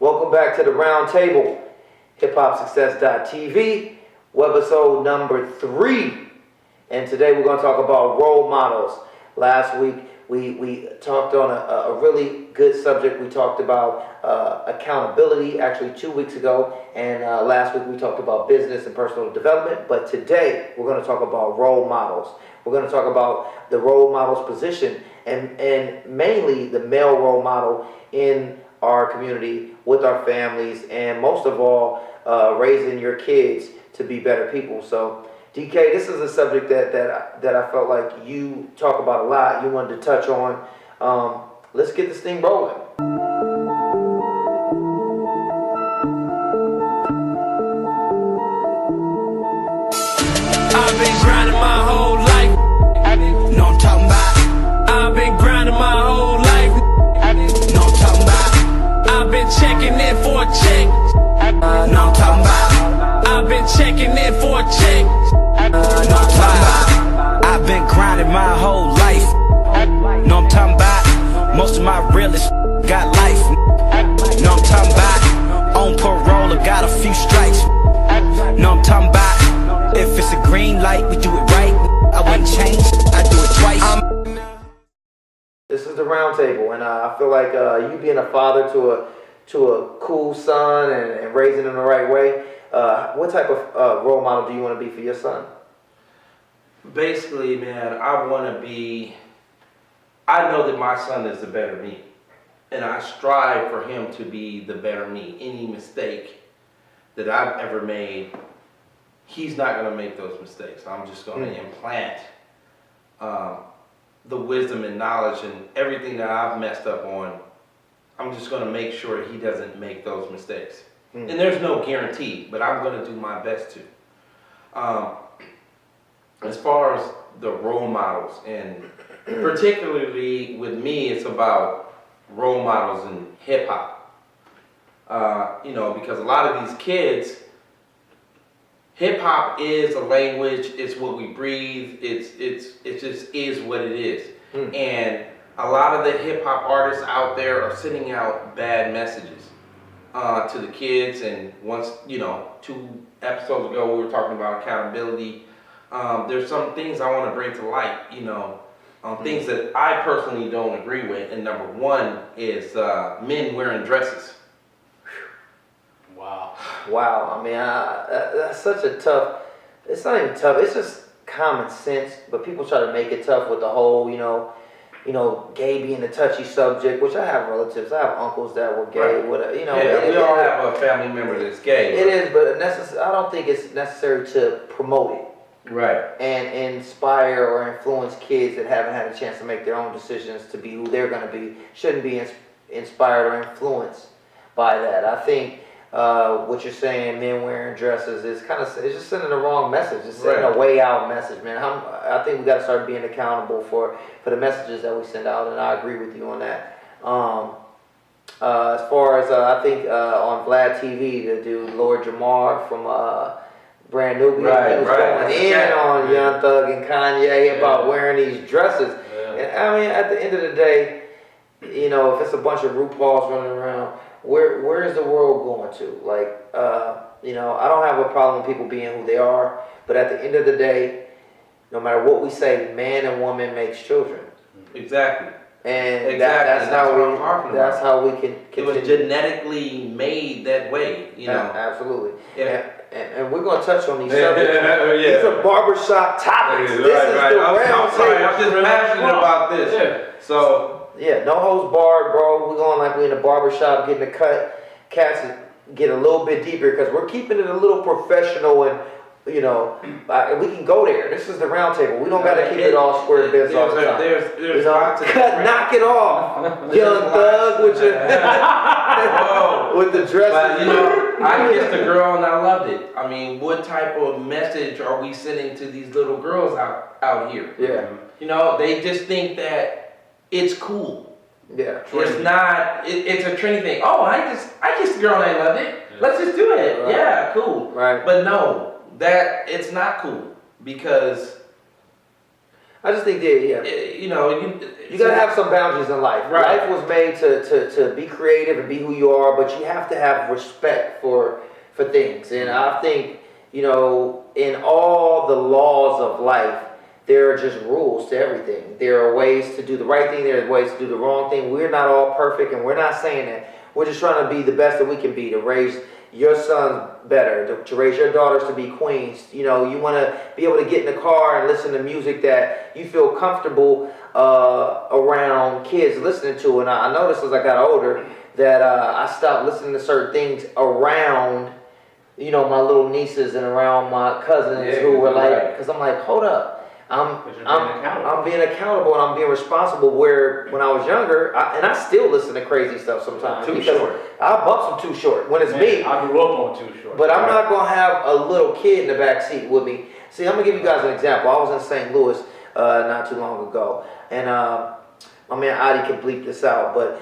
Welcome back to the RoundTable, HipHopSuccessTV, Webisode number 3. And today we're going to talk about role models. Last week we talked on a really good subject. We talked about accountability, actually 2 weeks ago. And last week we talked about business and personal development. But today we're going to talk about role models. We're going to talk about the role model's position and mainly the male role model in our community, with our families, and most of all, raising your kids to be better people. So, DK, this is a subject that I felt like you talk about a lot, you wanted to touch on. Let's get this thing rolling. I've been grinding my whole life. Know what I'm talking about? I've been grinding my whole life. Know what I'm talking about? I've been checking in for a check. Know what I'm talking about? I've been checking in for a check. Know what I'm talking about? I've been grinding my whole life. Know what I'm talking about? Most of my realest got life. Know what I'm talking about? On parole, I got a few strikes. Know what I'm talking about? If it's a green light, we do it right. I wouldn't change, I do it twice. This is the RoundTable, and I feel like you being a father to a cool son and raising him the right way. What type of role model do you want to be for your son? Basically, man, I know that my son is the better me, and I strive for him to be the better me. Any mistake that I've ever made, he's not going to make those mistakes. I'm just going to implant the wisdom and knowledge and everything that I've messed up on. I'm just going to make sure he doesn't make those mistakes. And there's no guarantee, but I'm going to do my best to. As far as the role models, and particularly with me, it's about role models in hip hop. Because a lot of these kids, hip hop is a language. It's what we breathe. It just is what it is. And a lot of the hip hop artists out there are sending out bad messages to the kids. And once 2 episodes ago, we were talking about accountability. There's some things I want to bring to light. Things that I personally don't agree with. And number one is men wearing dresses. Wow. I mean, that's such a tough. It's not even tough. It's just common sense. But people try to make it tough with the whole, gay being a touchy subject. Which I have relatives. I have uncles that were gay. Right. Whatever, we all have a family member that's gay. It is, but I don't think it's necessary to promote it. Right. And inspire or influence kids that haven't had a chance to make their own decisions to be who they're going to be. Shouldn't be inspired or influenced by that. I think. What you're saying, men wearing dresses, it's just sending the wrong message. It's sending a way out message, man. I think we got to start being accountable for the messages that we send out, and I agree with you on that. As far as I think on Vlad TV, the dude Lord Jamar from Brand New, he was going in on Young Thug and Kanye about wearing these dresses. And I mean, at the end of the day, if it's a bunch of RuPauls running around, where is the world going to? Like, I don't have a problem with people being who they are, but at the end of the day, no matter what we say, man and woman makes children. Exactly. And that's how we can continue. It was genetically made that way, Absolutely. Yeah. And we're going to touch on these subjects. These are barbershop topics. This is the I'm sorry, I'm just passionate about this. Yeah. So. Yeah, no holds barred, bro. We're going like we're in a barbershop getting a cut. Cats get a little bit deeper because we're keeping it a little professional and, we can go there. This is the RoundTable. We don't got to keep it all square biz all the time. There's lots of knock it off, Young Thug with your with the dress. But I kissed a girl and I loved it. I mean, what type of message are we sending to these little girls out here? Yeah. They just think that it's cool. Yeah. It's not. It's a trendy thing. Oh, I kissed a girl and I loved it. Yeah. Let's just do it. Right. Yeah, cool. Right. But no, it's not cool because I just think that, yeah. You know, You gotta have some boundaries in life. Right. Life was made to be creative and be who you are, but you have to have respect for things. And I think, you know, in all the laws of life, there are just rules to everything. There are ways to do the right thing, there are ways to do the wrong thing. We're not all perfect, and we're not saying that. We're just trying to be the best that we can be, to raise your sons better, to raise your daughters to be queens. You know, you want to be able to get in the car and listen to music that you feel comfortable around kids listening to. And I noticed as I got older that I stopped listening to certain things around, you know, my little nieces and around my cousins who were like, because I'm like, hold up. I'm being accountable and I'm being responsible. Where when I was younger, I still listen to crazy stuff sometimes. Too Short. I'll bump some Too Short when it's me. I grew up on Too Short. But I'm not gonna have a little kid in the back seat with me. See, I'm gonna give you guys an example. I was in St. Louis not too long ago, and my man Adi can bleep this out, but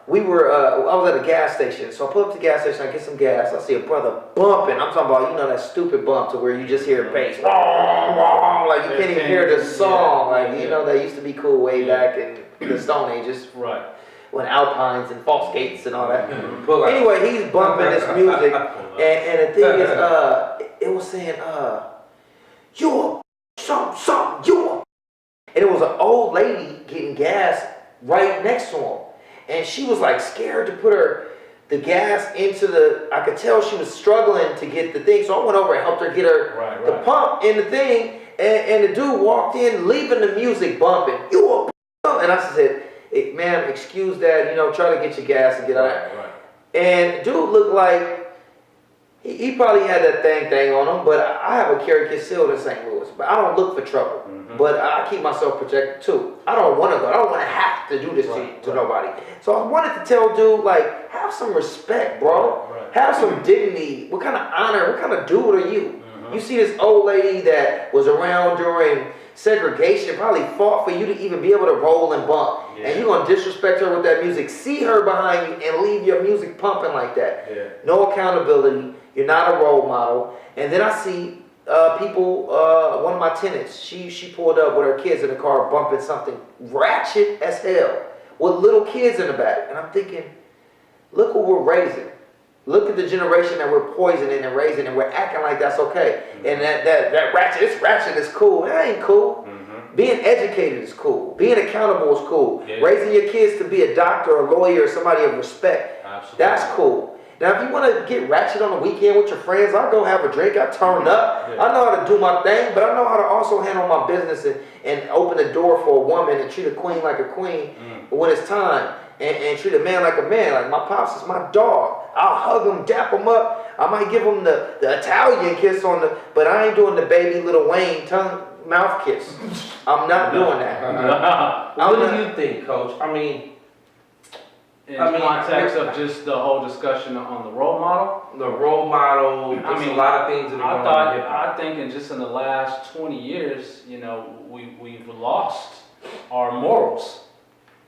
we were, I was at a gas station, so I pull up to the gas station, I get some gas, I see a brother bumping. I'm talking about, you know, that stupid bump to where you just hear bass, like you can't even hear the song, like, you know, that used to be cool way back in the Stone Ages. Right. When Alpines and false gates and all that. Anyway, he's bumping this music, and the thing is, it was saying, you're something, you're. And it was an old lady getting gas right next to him. And she was like scared to put the gas into I could tell she was struggling to get the thing. So I went over and helped her get the pump in the thing. And the dude walked in, leaving the music bumping. You a And I said, hey, ma'am, excuse that, you know, try to get your gas and get out. Right. And dude looked like, he probably had that thing on him, but I have a carry concealed in St. Louis. But I don't look for trouble. Mm-hmm. But I keep myself protected too. I don't want to go. I don't want to have to do this to nobody. So I wanted to tell dude, like, have some respect, bro. Right. Have some dignity. What kind of honor, what kind of dude are you? Mm-hmm. You see this old lady that was around during segregation, probably fought for you to even be able to roll and bump. Yeah. And you're going to disrespect her with that music. See her behind you and leave your music pumping like that. Yeah. No accountability. You're not a role model. And then I see people, one of my tenants, she pulled up with her kids in the car bumping something ratchet as hell with little kids in the back. And I'm thinking, look what we're raising. Look at the generation that we're poisoning and raising, and we're acting like that's okay. Mm-hmm. And that ratchet is cool. That ain't cool. Mm-hmm. Being educated is cool. Being accountable is cool. Yeah. Raising your kids to be a doctor, a lawyer, somebody of respect. Absolutely. That's cool. Now, if you want to get ratchet on the weekend with your friends, I'll go have a drink. I turn up. Yeah. I know how to do my thing, but I know how to also handle my business and open the door for a woman and treat a queen like a queen when it's time. And treat a man like a man. Like my pops is my dog. I'll hug him, dap him up. I might give him the Italian kiss but I ain't doing the baby Lil Wayne mouth kiss. I'm not doing that. What do you think, Coach? I mean, in context of just the whole discussion on the role model? The role model, there's a lot of things that are going on. I think in the last 20 years, you know, we've lost our morals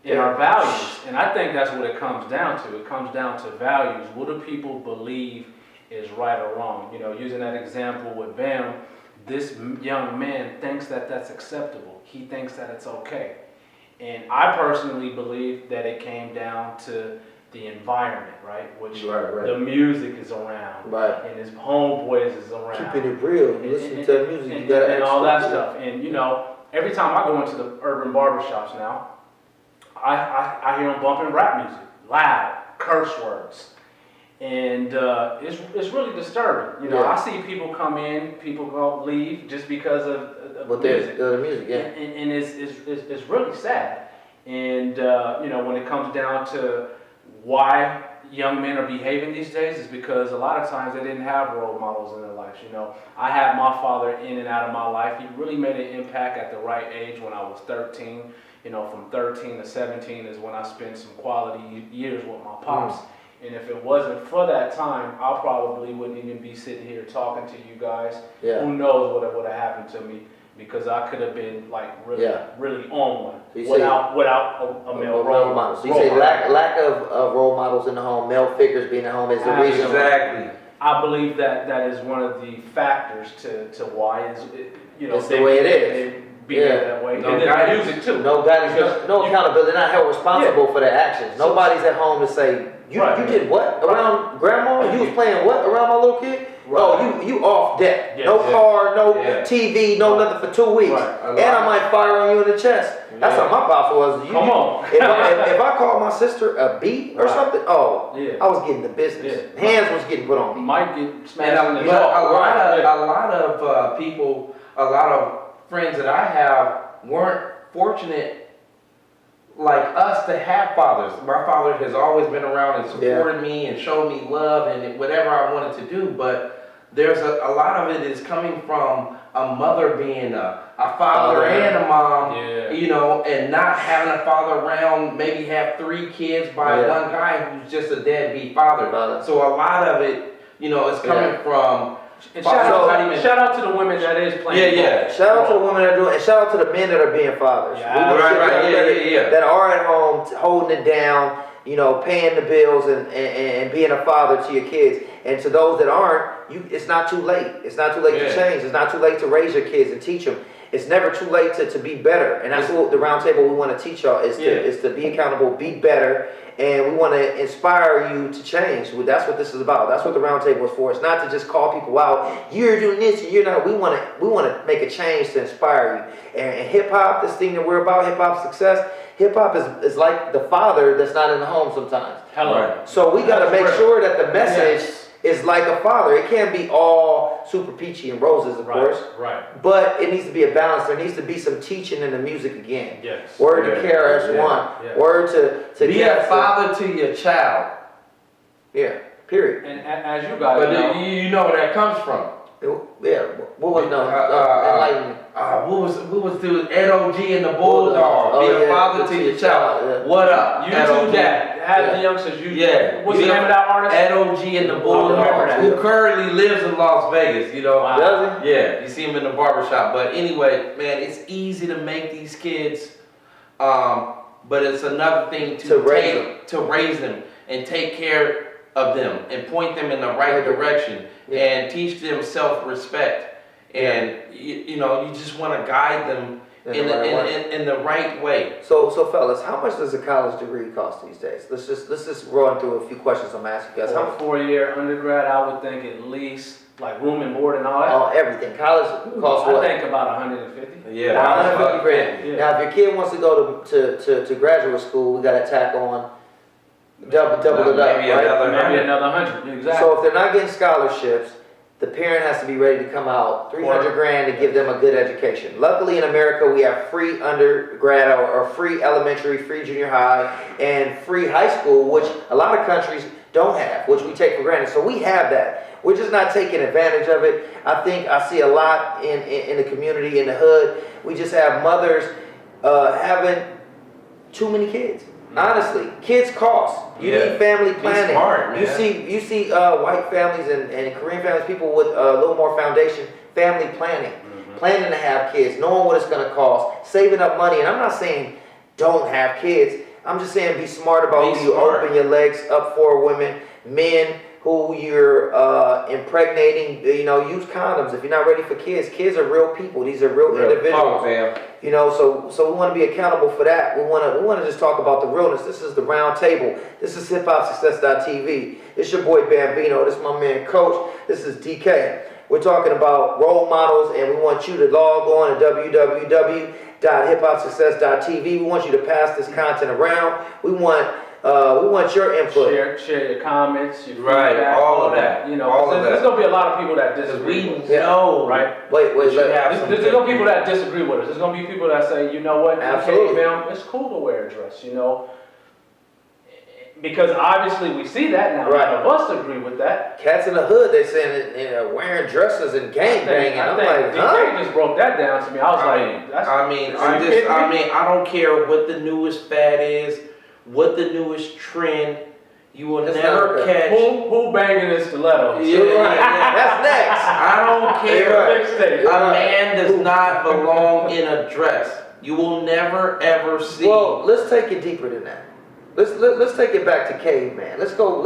and our values. And I think that's what it comes down to. It comes down to values. What do people believe is right or wrong? You know, using that example with Bam, this young man thinks that that's acceptable. He thinks that it's okay. And I personally believe that it came down to the environment, right? Which the music is around, and his homeboys is around. Keeping it real, listen to the music, you gotta and all that stuff. And you know, every time I go into the urban barbershops now, I hear them bumping rap music, loud, curse words, and it's really disturbing. You know, I see people come in, people go leave just because of the music. The music, yeah. And it's really sad. And you know, when it comes down to why young men are behaving these days, is because a lot of times they didn't have role models in their lives. You know, I had my father in and out of my life. He really made an impact at the right age when I was 13. You know, from 13 to 17 is when I spent some quality years with my pops. And if it wasn't for that time, I probably wouldn't even be sitting here talking to you guys. Yeah. Who knows what would have happened to me? Because I could have been like really on one without a male role model. So you say lack of role models in the home, male figures being at home is the reason. Exactly. I believe that is one of the factors to why you know it's the way it is. behave Yeah. that way, No and then guidance. music too. No guidance, Because no you- accountability. They're not held responsible for their actions. So- Nobody's at home to say, you did what around grandma? You was playing what around my little kid? Right. Oh, you off deck. Yes. No car, no Yeah. TV, no nothing for 2 weeks. Right. A And I lot. might fire on you in the chest. That's Yeah. how my pops was. Come on. If I called my sister a B or Right. something, oh, Yeah. I was getting the business. Yeah. Hands was getting put on me. Might get And smashed in the but jaw. a lot of people, a lot of friends that I have weren't fortunate like us to have fathers. My father has always been around and supported me and showed me love and whatever I wanted to do. But there's a lot of it is coming from a mother being a father and a mom, Yeah. you know, and not having a father around, maybe have 3 kids by Yeah. one guy who's just a deadbeat father. Father. So a lot of it, you know, is coming from And fathers not even. shout out to the women that is playing. Yeah. Shout out to the women that are doing, and shout out to the men that are being fathers. Yeah, We want right, to right, see yeah, that- yeah. That are at home, holding it down, you know, paying the bills and being a father to your kids. And to those that aren't, it's not too late. It's not too late to Yeah. change. It's not too late to raise your kids and teach them. It's never too late to be better. And that's what the round table we want to teach y'all is Yeah. is to be accountable, be better, and we want to inspire you to change. That's what this is about. That's what the round table is for. It's not to just call people out. You're doing this, and you're not. We want to make a change to inspire you. And hip hop, this thing that we're about, hip hop success. Hip hop is like the father that's not in the home sometimes. Hello. Right. So we got to make That's sure that the message Yes. is like a father. It can't be all super peachy and roses, of course. Right. But it needs to be a balance. There needs to be some teaching in the music again. Yes. Word to Yeah, KRS-One. yeah. Word to Be a Jackson. father to your child. Yeah. Period. And as you guys But know, you know where that comes from. Yeah. What was no? Enlighten me. What was the NOG and the Bulldog? Oh, Be a yeah. father to your child. Yeah. What up? YouTube that had Yeah. the youngsters. Yeah. What's the name of that artist? NOG and the remember Bulldog, that. who currently lives in Las Vegas, you know. Wow. Does he? Yeah, you see him in the barbershop. But anyway, man, it's easy to make these kids, but it's another thing To raise to raise them and take care of them and point them in the right direction Yeah. and teach them self-respect. And you know, you just want to guide them in the right way. So fellas, how much does a college degree cost these days? Let's just run through a few questions I'm asking you guys. For How a 4-year undergrad, I would think at least like room and board and all that. everything. College costs I what? think about 150. Yeah, Now, 150 grand. Yeah. Now, if your kid wants to go to graduate school, we got to tack on double it up, Maybe right? another Maybe 100. another 100. Exactly. So if they're not getting scholarships, the parent has to be ready to come out 300 grand to give them a good education. Luckily in America, we have free undergrad or free elementary, free junior high, and free high school, which a lot of countries don't have, which we take for granted. So we have that. We're just not taking advantage of it. I think I see a lot in the community, in the hood. We just have mothers having too many kids. Honestly, kids cost. You Yeah. need family Be planning. smart, man. You see white families and Korean families, people with a little more foundation, family planning, planning to have kids, knowing what it's going to cost, saving up money. And I'm not saying don't have kids. I'm just saying be smart about Be who you smart. open your legs up for, women, men who you're impregnating. You know, use condoms if you're not ready for kids. Kids are real people. These are real individuals. man. You know, so we want to be accountable for that. We want to just talk about the realness. This is the round table. This is HipHopSuccess.TV. It's your boy Bambino. This is my man Coach. This is DK. We're talking about role models, and we want you to log on to www.hiphopsuccess.tv. We want you to pass this content around. We want your input. Share your comments, your Right, feedback, all of that. You know, All of there's that. gonna be a lot of people that Because disagree. we with us, know, right? Wait, we should have some There's gonna be people that disagree with us. There's gonna be people that say, you know what, Absolutely. okay, man, it's cool to wear a dress, you know. Because obviously we see that now. Right. None of us agree with that. Cats in the hood, they saying wearing dresses and gang banging. I'm like, DK huh? just broke that down to me. I was like, that's I don't care what the newest fad is, what the newest trend. You will That's never not catch. who banging his stilettos? Yeah, yeah. That's next. I don't care. Mixtape. A man does not belong in a dress. You will never ever see. Well, let's take it deeper than that. Let's take it back to caveman. Let's go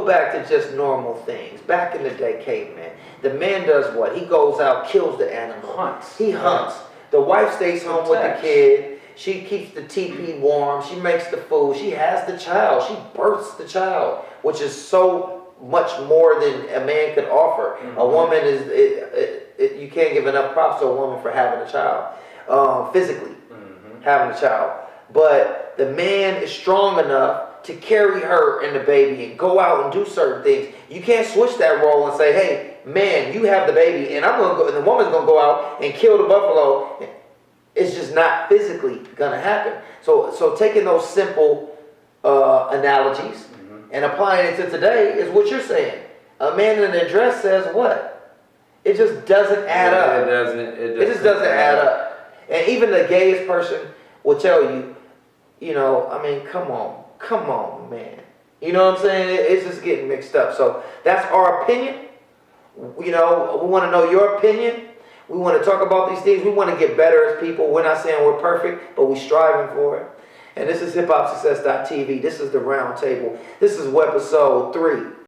back to just normal things. Back in the day, caveman. The man does what? He goes out, kills the animal. Hunts. He hunts. The wife stays home with the Protects. kid. She keeps the teepee warm. She makes the food. She has the child. She births the child, which is so much more than a man could offer. A woman you can't give enough props to a woman for having a child, physically having a child. But the man is strong enough to carry her and the baby and go out and do certain things. You can't switch that role and say, hey, man, you have the baby and I'm gonna go, and the woman's gonna go out and kill the buffalo. It's just not physically gonna happen. So taking those simple analogies and applying it to today is what you're saying. A man in a dress says what? It just doesn't add up. It just doesn't add up. And even the gayest person will tell you, you know, I mean, come on, man. You know what I'm saying? It's just getting mixed up. So that's our opinion. You know, we want to know your opinion. We want to talk about these things. We want to get better as people. We're not saying we're perfect, but we're striving for it. And this is HipHopSuccess.TV. This is the Roundtable. This is Webisode 3.